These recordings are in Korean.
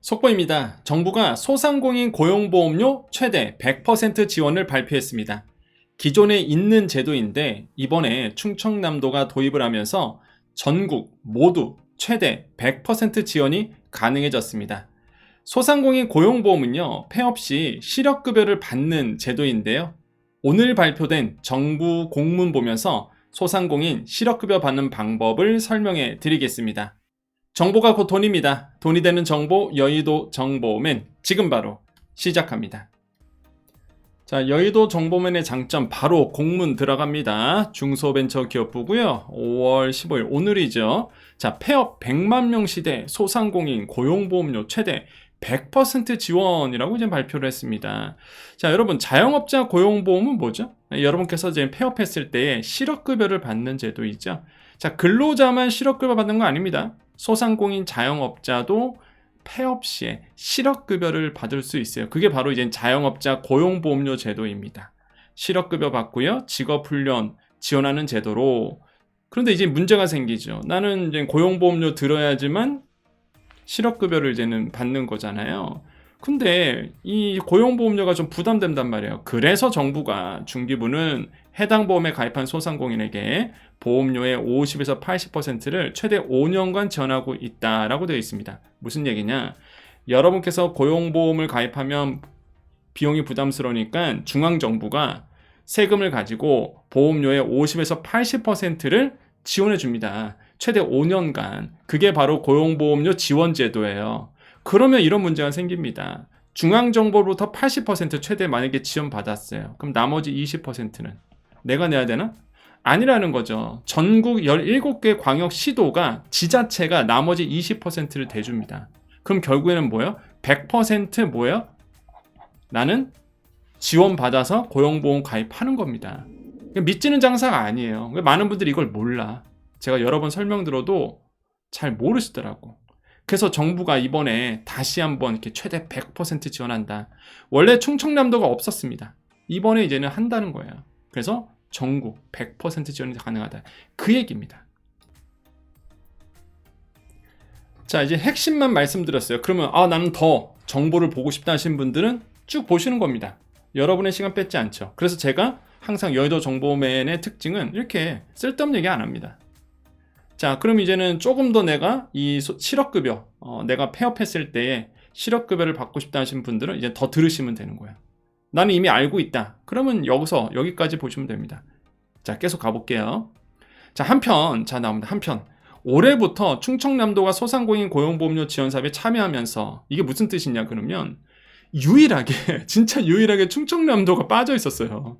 속보입니다. 정부가 소상공인 고용보험료 최대 100% 지원을 발표했습니다. 기존에 있는 제도인데 이번에 충청남도가 도입을 하면서 전국 모두 최대 100% 지원이 가능해졌습니다. 소상공인 고용보험은요, 폐업 시 실업급여를 받는 제도인데요. 오늘 발표된 정부 공문 보면서 소상공인 실업급여 받는 방법을 설명해 드리겠습니다. 정보가 곧 돈입니다. 돈이 되는 정보, 여의도 정보맨 지금 바로 시작합니다. 자, 여의도 정보맨의 장점 바로 공문 들어갑니다. 중소벤처기업부고요. 5월 15일 오늘이죠. 자, 폐업 100만 명 시대 소상공인 고용보험료 최대 100% 지원이라고 이제 발표를 했습니다. 자, 여러분 자영업자 고용보험은 뭐죠? 여러분께서 이제 폐업했을 때 실업급여를 받는 제도이죠. 자, 근로자만 실업급여 받는 거 아닙니다. 소상공인 자영업자도 폐업 시에 실업급여를 받을 수 있어요. 그게 바로 이제 자영업자 고용보험료 제도입니다. 실업급여 받고요. 직업훈련 지원하는 제도로. 그런데 이제 문제가 생기죠. 나는 이제 고용보험료 들어야지만 실업급여를 이제는 받는 거잖아요. 근데 이 고용보험료가 좀 부담된단 말이에요. 그래서 정부가 중기부는 해당 보험에 가입한 소상공인에게 보험료의 50에서 80%를 최대 5년간 지원하고 있다라고 되어 있습니다. 무슨 얘기냐? 여러분께서 고용보험을 가입하면 비용이 부담스러우니까 중앙정부가 세금을 가지고 보험료의 50에서 80%를 지원해 줍니다. 최대 5년간. 그게 바로 고용보험료 지원제도예요. 그러면 이런 문제가 생깁니다. 중앙정부로부터 80% 최대 만약에 지원받았어요. 그럼 나머지 20%는 내가 내야 되나? 아니라는 거죠. 전국 17개 광역시도가 지자체가 나머지 20%를 대줍니다. 그럼 결국에는 뭐예요? 100% 뭐예요? 나는 지원받아서 고용보험 가입하는 겁니다. 믿지는 장사가 아니에요. 많은 분들이 이걸 몰라. 제가 여러 번 설명드려도 잘 모르시더라고. 그래서 정부가 이번에 다시 한번 이렇게 최대 100% 지원한다. 원래 충청남도가 없었습니다. 이번에 이제는 한다는 거예요. 그래서 전국 100% 지원이 가능하다. 그 얘기입니다. 자, 이제 핵심만 말씀드렸어요. 그러면 나는 더 정보를 보고 싶다 하시는 분들은 쭉 보시는 겁니다. 여러분의 시간 뺏지 않죠. 그래서 제가 항상 여의도 정보맨의 특징은 이렇게 쓸데없는 얘기 안 합니다. 자, 그럼 이제는 조금 더 내가 이 실업급여, 내가 폐업했을 때에 실업급여를 받고 싶다 하시는 분들은 이제 더 들으시면 되는 거예요. 나는 이미 알고 있다. 그러면 여기까지 보시면 됩니다. 자, 계속 가볼게요. 자, 나옵니다. 한편. 올해부터 충청남도가 소상공인 고용보험료 지원 사업에 참여하면서 이게 무슨 뜻이냐 그러면 진짜 유일하게 충청남도가 빠져 있었어요.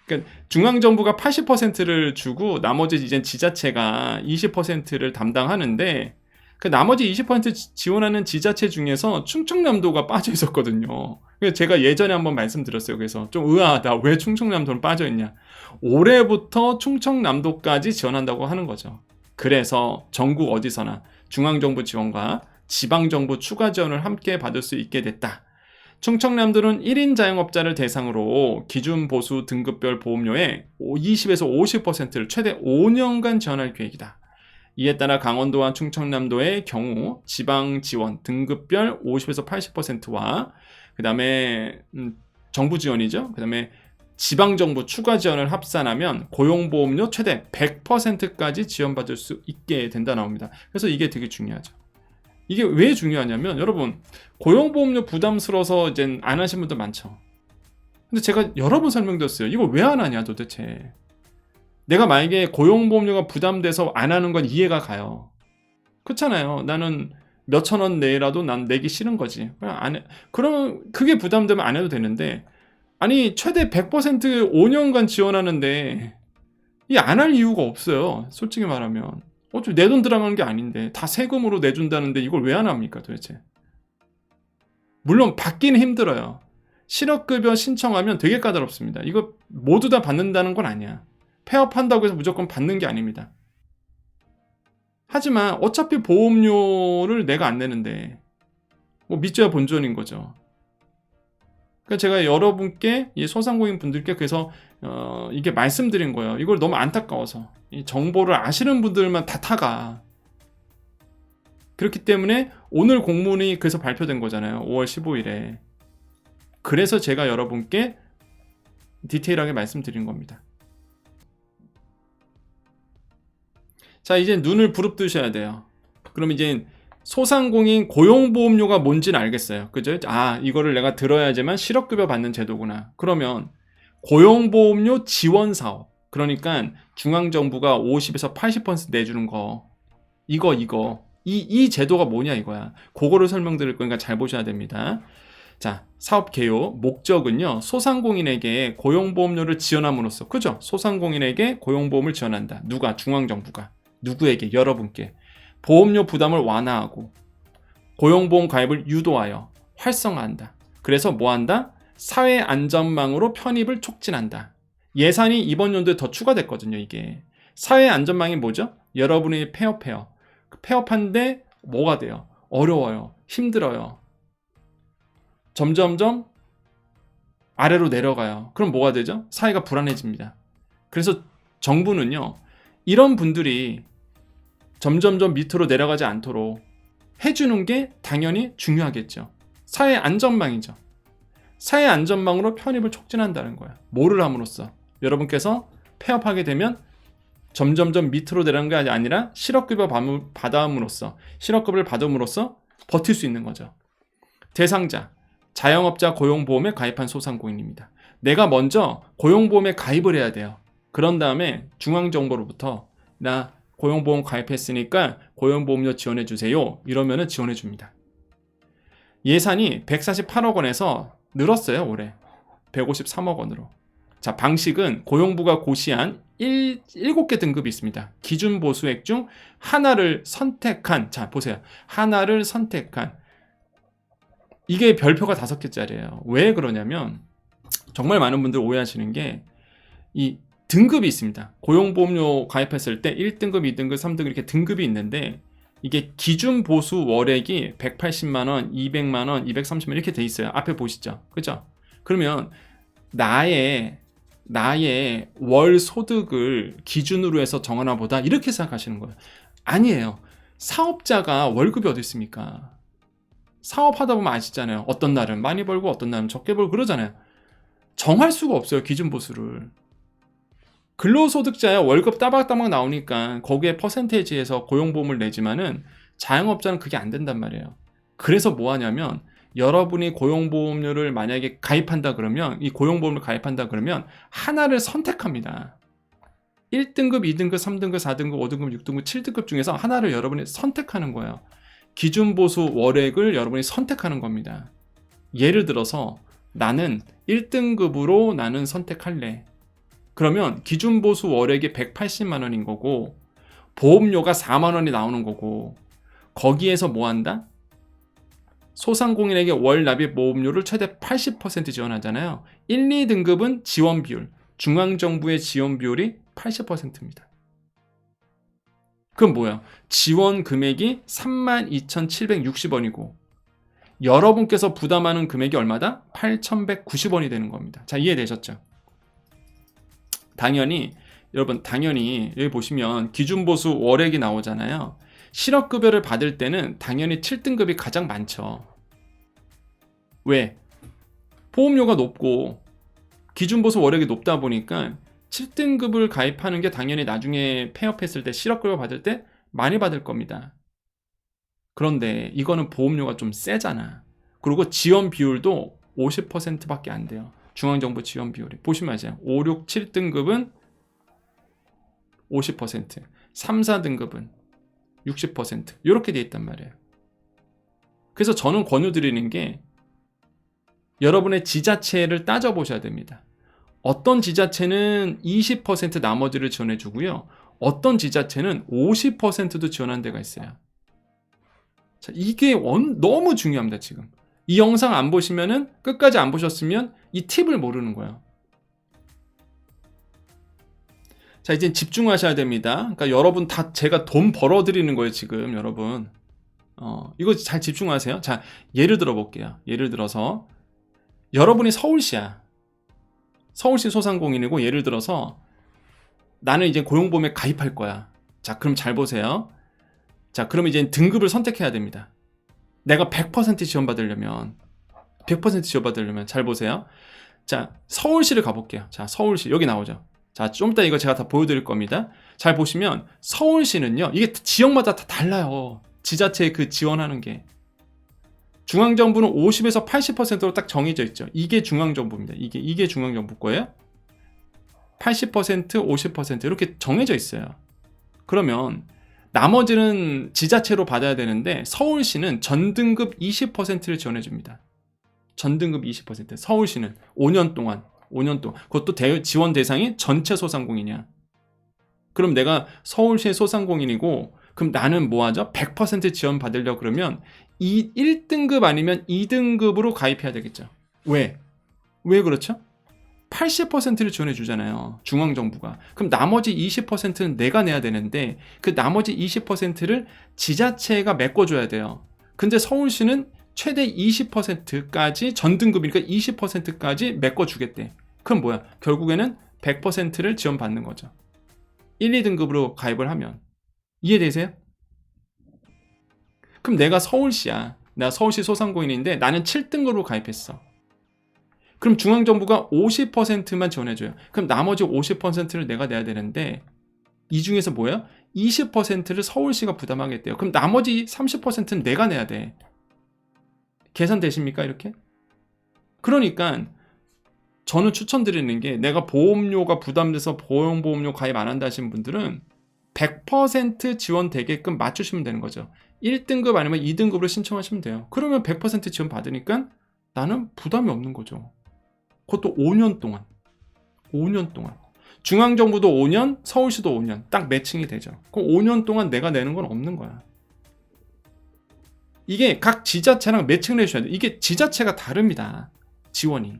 그러니까 중앙정부가 80%를 주고 나머지 이제 지자체가 20%를 담당하는데 그 나머지 20% 지원하는 지자체 중에서 충청남도가 빠져 있었거든요. 그래서 제가 예전에 한번 말씀드렸어요. 그래서 좀 의아하다. 왜 충청남도는 빠져 있냐? 올해부터 충청남도까지 지원한다고 하는 거죠. 그래서 전국 어디서나 중앙정부 지원과 지방정부 추가 지원을 함께 받을 수 있게 됐다. 충청남도는 1인 자영업자를 대상으로 기준 보수 등급별 보험료의 20에서 50%를 최대 5년간 지원할 계획이다. 이에 따라 강원도와 충청남도의 경우 지방 지원 등급별 50에서 80%와 그 다음에 정부 지원이죠. 그 다음에 지방정부 추가 지원을 합산하면 고용보험료 최대 100%까지 지원받을 수 있게 된다 나옵니다. 그래서 이게 되게 중요하죠. 이게 왜 중요하냐면 여러분 고용보험료 부담스러워서 이제 안 하신 분들 많죠. 근데 제가 여러 번 설명드렸어요. 이거 왜 안 하냐 도대체. 내가 만약에 고용보험료가 부담돼서 안 하는 건 이해가 가요. 그렇잖아요. 나는 몇천 원 내라도 난 내기 싫은 거지. 그럼 그게 부담되면 안 해도 되는데 아니 최대 100% 5년간 지원하는데 이 안 할 이유가 없어요. 솔직히 말하면. 어차피 내 돈 들어가는 게 아닌데 다 세금으로 내준다는데 이걸 왜 안 합니까 도대체. 물론 받기는 힘들어요. 실업급여 신청하면 되게 까다롭습니다. 이거 모두 다 받는다는 건 아니야. 폐업한다고 해서 무조건 받는 게 아닙니다. 하지만 어차피 보험료를 내가 안 내는데 뭐 믿져야 본전인 거죠. 그러니까 제가 여러분께 이 소상공인 분들께 그래서 이게 말씀드린 거예요. 이걸 너무 안타까워서 이 정보를 아시는 분들만 다 타가. 그렇기 때문에 오늘 공문이 그래서 발표된 거잖아요. 5월 15일에. 그래서 제가 여러분께 디테일하게 말씀드린 겁니다. 자, 이제 눈을 부릅뜨셔야 돼요. 그럼 이제 소상공인 고용보험료가 뭔지는 알겠어요. 그죠? 아, 이거를 내가 들어야지만 실업급여 받는 제도구나. 그러면 고용보험료 지원사업. 그러니까 중앙정부가 50에서 80% 내주는 거. 이 제도가 뭐냐 이거야. 그거를 설명드릴 거니까 잘 보셔야 됩니다. 자, 사업 개요. 목적은요. 소상공인에게 고용보험료를 지원함으로써. 그죠? 소상공인에게 고용보험을 지원한다. 누가? 중앙정부가. 누구에게? 여러분께. 보험료 부담을 완화하고 고용보험 가입을 유도하여 활성화한다. 그래서 뭐한다? 사회안전망으로 편입을 촉진한다. 예산이 이번 연도에 더 추가됐거든요. 이게 사회안전망이 뭐죠? 여러분이 폐업해요. 폐업한데 뭐가 돼요? 어려워요. 힘들어요. 점점점 아래로 내려가요. 그럼 뭐가 되죠? 사회가 불안해집니다. 그래서 정부는요, 이런 분들이 점점점 밑으로 내려가지 않도록 해주는 게 당연히 중요하겠죠. 사회 안전망이죠. 사회 안전망으로 편입을 촉진한다는 거예요. 뭐를 함으로써? 여러분께서 폐업하게 되면 점점점 밑으로 내려가는 게 아니라 실업급여 받아옴으로써, 실업급여를 받음으로써 버틸 수 있는 거죠. 대상자, 자영업자 고용보험에 가입한 소상공인입니다. 내가 먼저 고용보험에 가입을 해야 돼요. 그런 다음에 중앙정부로부터 나 고용보험 가입했으니까 고용보험료 지원해주세요. 이러면 지원해줍니다. 예산이 148억 원에서 늘었어요. 올해 153억 원으로. 자, 방식은 고용부가 고시한 7개 등급이 있습니다. 기준 보수액 중 하나를 선택한, 자 보세요. 하나를 선택한, 이게 별표가 5개짜리예요. 왜 그러냐면 정말 많은 분들 오해하시는 게 이 등급이 있습니다. 고용보험료 가입했을 때 1등급, 2등급, 3등급 이렇게 등급이 있는데 이게 기준 보수 월액이 180만 원, 200만 원, 230만 원 이렇게 돼 있어요. 앞에 보시죠. 그죠? 그러면 나의 월 소득을 기준으로 해서 정하나 보다 이렇게 생각하시는 거예요. 아니에요. 사업자가 월급이 어디 있습니까? 사업하다 보면 아시잖아요. 어떤 날은 많이 벌고 어떤 날은 적게 벌고 그러잖아요. 정할 수가 없어요. 기준 보수를. 근로소득자야 월급 따박따박 나오니까 거기에 퍼센테이지에서 고용보험을 내지만은 자영업자는 그게 안 된단 말이에요. 그래서 뭐 하냐면 여러분이 고용보험료를 만약에 가입한다 그러면 이 고용보험을 가입한다 그러면 하나를 선택합니다. 1등급, 2등급, 3등급, 4등급, 5등급, 6등급, 7등급 중에서 하나를 여러분이 선택하는 거예요. 기준보수 월액을 여러분이 선택하는 겁니다. 예를 들어서 나는 1등급으로 나는 선택할래. 그러면 기준보수 월액이 180만 원인 거고 보험료가 4만 원이 나오는 거고 거기에서 뭐 한다? 소상공인에게 월 납입 보험료를 최대 80% 지원하잖아요. 1, 2등급은 지원 비율, 중앙정부의 지원 비율이 80%입니다. 그럼 뭐야? 지원 금액이 32,760원이고 여러분께서 부담하는 금액이 얼마다? 8,190원이 되는 겁니다. 자, 이해되셨죠? 당연히 여기 보시면 기준보수 월액이 나오잖아요. 실업급여를 받을 때는 당연히 7등급이 가장 많죠. 왜? 보험료가 높고 기준보수 월액이 높다 보니까 7등급을 가입하는 게 당연히 나중에 폐업했을 때 실업급여 받을 때 많이 받을 겁니다. 그런데 이거는 보험료가 좀 세잖아. 그리고 지원 비율도 50%밖에 안 돼요. 중앙정부 지원 비율이. 보시면 아세요. 5, 6, 7등급은 50%, 3, 4등급은 60% 이렇게 돼 있단 말이에요. 그래서 저는 권유드리는 게 여러분의 지자체를 따져보셔야 됩니다. 어떤 지자체는 20% 나머지를 지원해주고요. 어떤 지자체는 50%도 지원하는 데가 있어요. 자, 이게 너무 중요합니다. 지금 이 영상 안 보시면은 끝까지 안 보셨으면 이 팁을 모르는 거예요. 자, 이제 집중하셔야 됩니다. 그러니까 여러분 다 제가 돈 벌어드리는 거예요. 지금 여러분 이거 잘 집중하세요. 자, 예를 들어 볼게요. 예를 들어서 여러분이 서울시야. 서울시 소상공인이고 예를 들어서 나는 이제 고용보험에 가입할 거야. 자, 그럼 잘 보세요. 자, 그러면 이제 등급을 선택해야 됩니다. 내가 100% 지원받으려면 잘 보세요. 자, 서울시를 가볼게요. 자, 서울시 여기 나오죠. 자, 좀 이따 이거 제가 다 보여드릴 겁니다. 잘 보시면 서울시는요, 이게 지역마다 다 달라요. 지자체에 그 지원하는 게. 중앙정부는 50에서 80%로 딱 정해져 있죠. 이게 중앙정부입니다. 이게 중앙정부 거예요. 80%, 50% 이렇게 정해져 있어요. 그러면 나머지는 지자체로 받아야 되는데 서울시는 전등급 20%를 지원해줍니다. 전등급 20%. 서울시는 5년 동안. 그것도 지원 대상이 전체 소상공인이야. 그럼 내가 서울시의 소상공인이고 그럼 나는 뭐 하죠? 100% 지원 받으려고 그러면 1등급 아니면 2등급으로 가입해야 되겠죠. 왜 그렇죠? 80%를 지원해 주잖아요. 중앙정부가. 그럼 나머지 20%는 내가 내야 되는데 그 나머지 20%를 지자체가 메꿔줘야 돼요. 근데 서울시는 최대 20%까지 전등급이니까 20%까지 메꿔주겠대. 그럼 뭐야? 결국에는 100%를 지원받는 거죠. 1, 2등급으로 가입을 하면. 이해되세요? 그럼 내가 서울시야. 나 서울시 소상공인인데 나는 7등급으로 가입했어. 그럼 중앙정부가 50%만 지원해줘요. 그럼 나머지 50%를 내가 내야 되는데 이 중에서 뭐야? 20%를 서울시가 부담하겠대요. 그럼 나머지 30%는 내가 내야 돼. 계산되십니까? 이렇게? 그러니까 저는 추천드리는 게 내가 보험료가 부담돼서 보험료 가입 안 한다 하시는 분들은 100% 지원되게끔 맞추시면 되는 거죠. 1등급 아니면 2등급으로 신청하시면 돼요. 그러면 100% 지원 받으니까 나는 부담이 없는 거죠. 그것도 5년 동안. 중앙정부도 5년, 서울시도 5년. 딱 매칭이 되죠. 그럼 5년 동안 내가 내는 건 없는 거야. 이게 각 지자체랑 매칭을 해줘야 돼. 이게 지자체가 다릅니다. 지원이.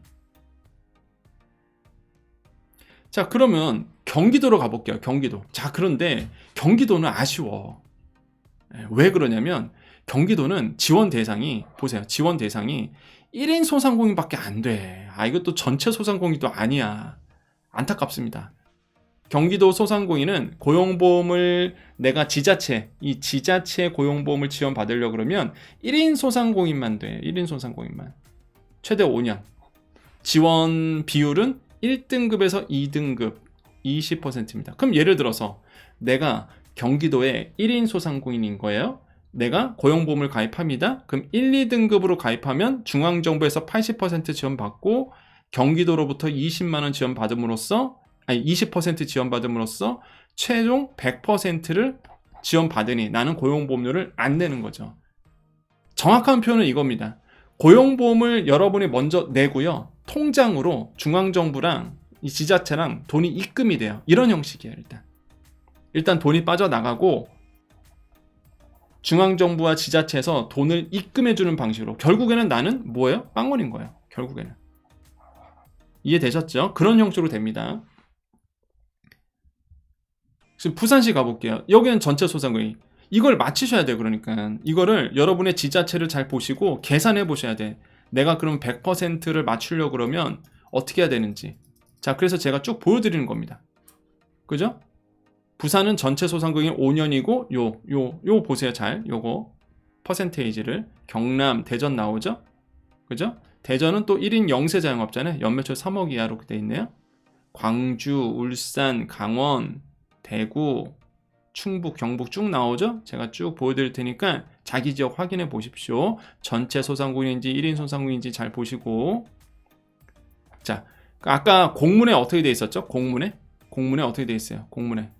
자, 그러면 경기도로 가볼게요. 경기도. 자, 그런데 경기도는 아쉬워. 왜 그러냐면 경기도는 지원 대상이 보세요. 지원 대상이 1인 소상공인밖에 안 돼. 이것도 전체 소상공인도 아니야. 안타깝습니다. 경기도 소상공인은 고용보험을 내가 이 지자체 고용보험을 지원받으려고 그러면 1인 소상공인만 돼. 1인 소상공인만. 최대 5년. 지원 비율은 1등급에서 2등급 20%입니다. 그럼 예를 들어서 내가 경기도에 1인 소상공인인 거예요. 내가 고용보험을 가입합니다. 그럼 1, 2등급으로 가입하면 중앙정부에서 80% 지원받고 경기도로부터 20만원 지원받음으로써 20% 지원받음으로써 최종 100%를 지원받으니 나는 고용보험료를 안 내는 거죠. 정확한 표현은 이겁니다. 고용보험을 여러분이 먼저 내고요. 통장으로 중앙정부랑 이 지자체랑 돈이 입금이 돼요. 이런 형식이에요. 일단 돈이 빠져나가고 중앙정부와 지자체에서 돈을 입금해주는 방식으로 결국에는 나는 뭐예요? 빵원인 거예요. 결국에는. 이해되셨죠? 그런 형식으로 됩니다. 지금 부산시 가볼게요. 여기는 전체 소상공인. 이걸 맞추셔야 돼요. 그러니까 이거를 여러분의 지자체를 잘 보시고 계산해 보셔야 돼. 내가 그럼 100%를 맞추려고 그러면 어떻게 해야 되는지. 자, 그래서 제가 쭉 보여드리는 겁니다. 그죠? 부산은 전체 소상공인 5년이고 요 보세요. 잘 요거 퍼센테이지를. 경남, 대전 나오죠? 그죠? 대전은 또 1인 영세 자영업자네. 연매출 3억 이하로 돼 있네요. 광주, 울산, 강원, 대구, 충북, 경북 쭉 나오죠? 제가 쭉 보여드릴 테니까 자기 지역 확인해 보십시오. 전체 소상공인인지 1인 소상공인인지 잘 보시고. 자, 아까 공문에 어떻게 돼 있었죠? 공문에 어떻게 돼 있어요? 공문에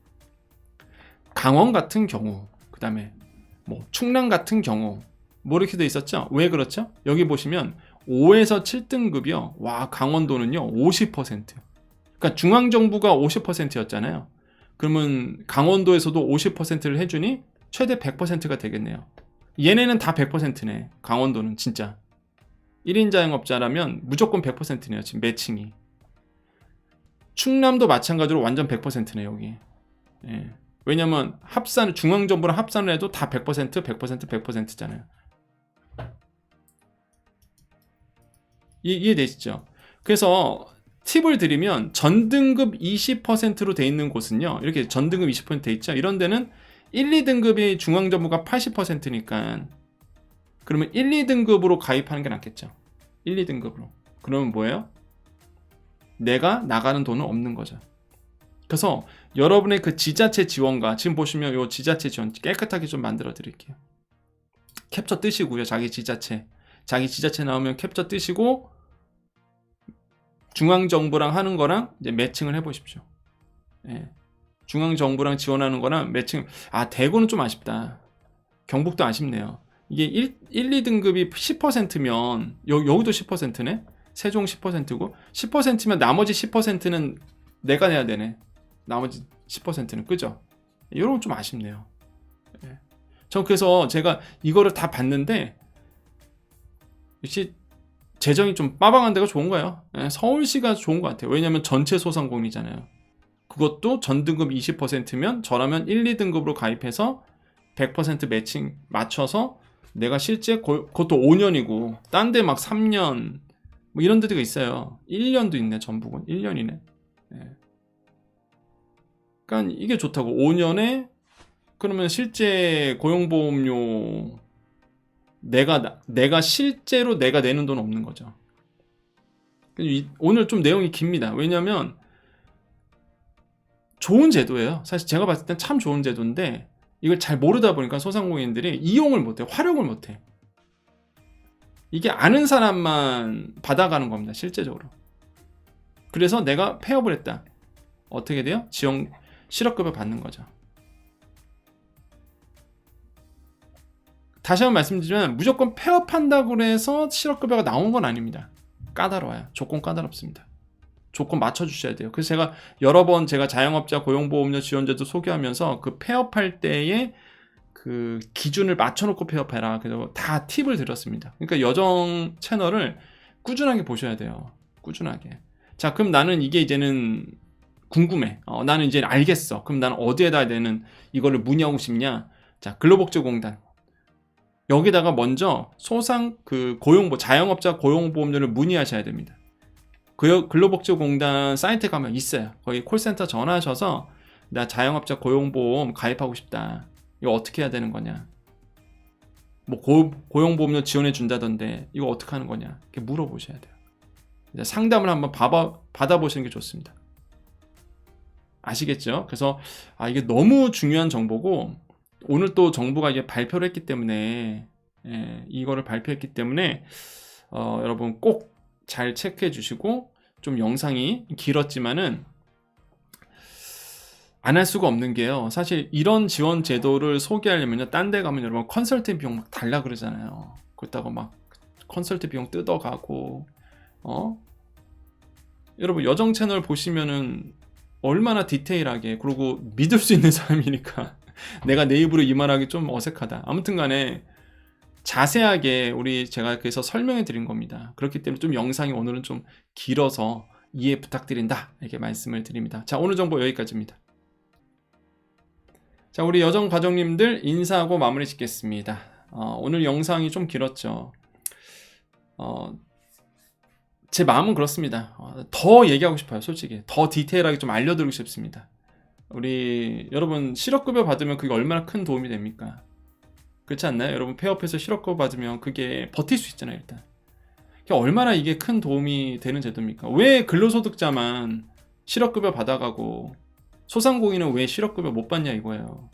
강원 같은 경우, 그 다음에 뭐 충남 같은 경우 뭐 이렇게 돼 있었죠? 왜 그렇죠? 여기 보시면 5에서 7등급이요. 와, 강원도는요 50%. 그러니까 중앙정부가 50%였잖아요. 그러면 강원도에서도 50%를 해주니 최대 100%가 되겠네요. 얘네는 다 100%네. 강원도는 진짜 1인 자영업자라면 무조건 100%네요. 지금 매칭이. 충남도 마찬가지로 완전 100%네 여기. 예. 왜냐면 중앙정부랑 합산을 해도 다 100%, 100%잖아요. 이해되시죠? 그래서 팁을 드리면 전등급 20%로 돼 있는 곳은요. 이렇게 전등급 20% 돼 있죠. 이런 데는 1, 2등급이 중앙정부가 80%니까 그러면 1, 2등급으로 가입하는 게 낫겠죠. 1, 2등급으로. 그러면 뭐예요? 내가 나가는 돈은 없는 거죠. 그래서 여러분의 그 지자체 지원과 지금 보시면 요 지자체 지원 깨끗하게 좀 만들어 드릴게요. 캡처 뜨시고요. 자기 지자체 나오면 캡처 뜨시고 중앙정부랑 하는 거랑 이제 매칭을 해보십시오. 예. 중앙정부랑 지원하는 거랑 매칭. 대구는 좀 아쉽다. 경북도 아쉽네요. 이게 1, 2등급이 10%면 여기도 10%네. 세종 10%고 10%면 나머지 10%는 내가 내야 되네. 나머지 10%는 그죠? 이런 건 좀 아쉽네요. 예. 전 그래서 제가 이거를 다 봤는데 역시 재정이 좀 빠방한 데가 좋은 거예요. 예. 서울시가 좋은 것 같아요. 왜냐면 전체 소상공인이잖아요. 그것도 전등급 20%면 저라면 1, 2등급으로 가입해서 100% 매칭 맞춰서 내가 실제 그것도 5년이고 딴 데 막 3년 뭐 이런 데가 있어요. 1년도 있네. 전북은 1년이네. 예. 그러니까 이게 좋다고. 5년에 그러면 실제 고용보험료 내가 실제로 내가 내는 돈 없는 거죠. 오늘 좀 내용이 깁니다. 왜냐면 좋은 제도예요. 사실 제가 봤을 땐 참 좋은 제도인데 이걸 잘 모르다 보니까 소상공인들이 이용을 못해, 활용을 못해. 이게 아는 사람만 받아가는 겁니다. 실제적으로. 그래서 내가 폐업을 했다. 어떻게 돼요? 지원 실업급여 받는 거죠. 다시 한번 말씀드리면 무조건 폐업한다고 해서 실업급여가 나온 건 아닙니다. 까다로워요. 조건 까다롭습니다. 조건 맞춰주셔야 돼요. 그래서 제가 여러 번 제가 자영업자 고용보험료 지원제도 소개하면서 그 폐업할 때의 그 기준을 맞춰놓고 폐업해라. 그래서 다 팁을 드렸습니다. 그러니까 여정 채널을 꾸준하게 보셔야 돼요. 꾸준하게. 자, 그럼 나는 이게 이제는 궁금해. 나는 이제 알겠어. 그럼 나는 어디에다 내는 이거를 문의하고 싶냐? 자, 근로복지공단. 여기다가 먼저 자영업자 고용보험료를 문의하셔야 됩니다. 근로복지공단 사이트에 가면 있어요. 거기 콜센터 전화하셔서 나 자영업자 고용보험 가입하고 싶다. 이거 어떻게 해야 되는 거냐? 뭐 고용보험료 지원해 준다던데 이거 어떻게 하는 거냐? 이렇게 물어보셔야 돼요. 상담을 한번 받아보시는 게 좋습니다. 아시겠죠? 그래서 이게 너무 중요한 정보고 오늘 또 정부가 이제 발표를 했기 때문에 이거를 발표했기 때문에 여러분 꼭 잘 체크해 주시고 좀 영상이 길었지만은 안 할 수가 없는 게요. 사실 이런 지원 제도를 소개하려면요. 딴 데 가면 여러분 컨설팅 비용 막 달라 그러잖아요. 그렇다고 막 컨설팅 비용 뜯어가고 여러분 여정 채널 보시면은 얼마나 디테일하게 그리고 믿을 수 있는 사람이니까 내가 내 입으로 이 말하기 좀 어색하다. 아무튼 간에 자세하게 제가 그래서 설명해 드린 겁니다. 그렇기 때문에 좀 영상이 오늘은 좀 길어서 이해 부탁드린다. 이렇게 말씀을 드립니다. 자, 오늘 정보 여기까지입니다. 자, 우리 여정 가족님들 인사하고 마무리 짓겠습니다. 오늘 영상이 좀 길었죠. 제 마음은 그렇습니다. 더 얘기하고 싶어요. 솔직히 더 디테일하게 좀 알려드리고 싶습니다. 우리 여러분 실업급여 받으면 그게 얼마나 큰 도움이 됩니까? 그렇지 않나요? 여러분 폐업해서 실업급여 받으면 그게 버틸 수 있잖아요. 일단 얼마나 이게 큰 도움이 되는 제도입니까? 왜 근로소득자만 실업급여 받아가고 소상공인은 왜 실업급여 못 받냐 이거예요.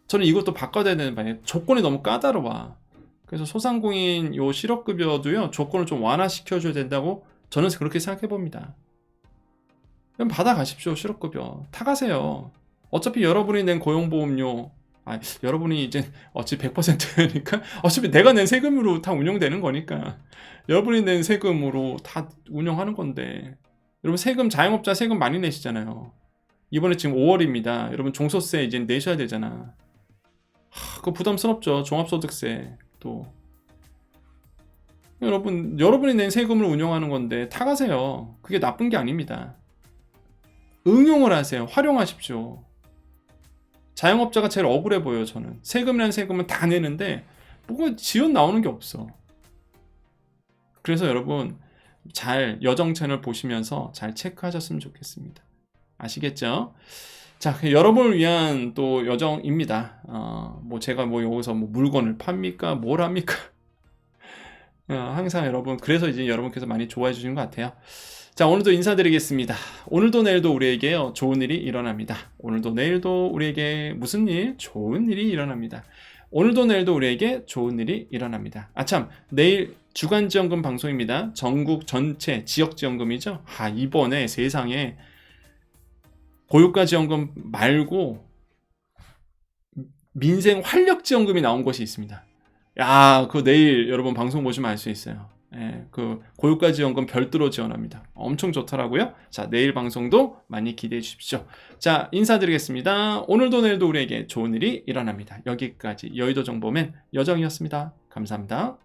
저는 이것도 바꿔야 되는 바예요. 조건이 너무 까다로워. 그래서 소상공인 요 실업급여도요 조건을 좀 완화시켜줘야 된다고 저는 그렇게 생각해 봅니다. 그럼 받아가십시오. 실업급여 타가세요. 어차피 여러분이 낸 고용보험료 여러분이 이제 어차피 100%니까 어차피 내가 낸 세금으로 다 운영되는 거니까 여러분이 낸 세금으로 다 운영하는 건데 여러분 자영업자 세금 많이 내시잖아요. 이번에 지금 5월입니다. 여러분 종소세 이제 내셔야 되잖아. 그거 부담스럽죠. 종합소득세 또 여러분이 낸 세금을 운영하는 건데 타가세요. 그게 나쁜 게 아닙니다. 응용을 하세요. 활용하십시오. 자영업자가 제일 억울해 보여요. 저는 세금이라는 세금은 다 내는데 뭐가 지원 나오는 게 없어. 그래서 여러분 잘 여정 채널 보시면서 잘 체크하셨으면 좋겠습니다. 아시겠죠? 자, 여러분을 위한 또 여정입니다. 뭐 제가 뭐 여기서 뭐 물건을 팝니까? 뭘 합니까? 항상 여러분, 그래서 이제 여러분께서 많이 좋아해 주시는 것 같아요. 자, 오늘도 인사드리겠습니다. 오늘도 내일도 우리에게 좋은 일이 일어납니다. 오늘도 내일도 우리에게 무슨 일? 좋은 일이 일어납니다. 오늘도 내일도 우리에게 좋은 일이 일어납니다. 아참, 내일 주간지원금 방송입니다. 전국 전체 지역지원금이죠. 이번에 세상에 고유가지원금 말고 민생 활력지원금이 나온 것이 있습니다. 야, 그거 내일 여러분 방송 보시면 알 수 있어요. 예, 그 고유가지원금 별도로 지원합니다. 엄청 좋더라고요. 자, 내일 방송도 많이 기대해 주십시오. 자, 인사드리겠습니다. 오늘도 내일도 우리에게 좋은 일이 일어납니다. 여기까지 여의도 정보맨 여정이었습니다. 감사합니다.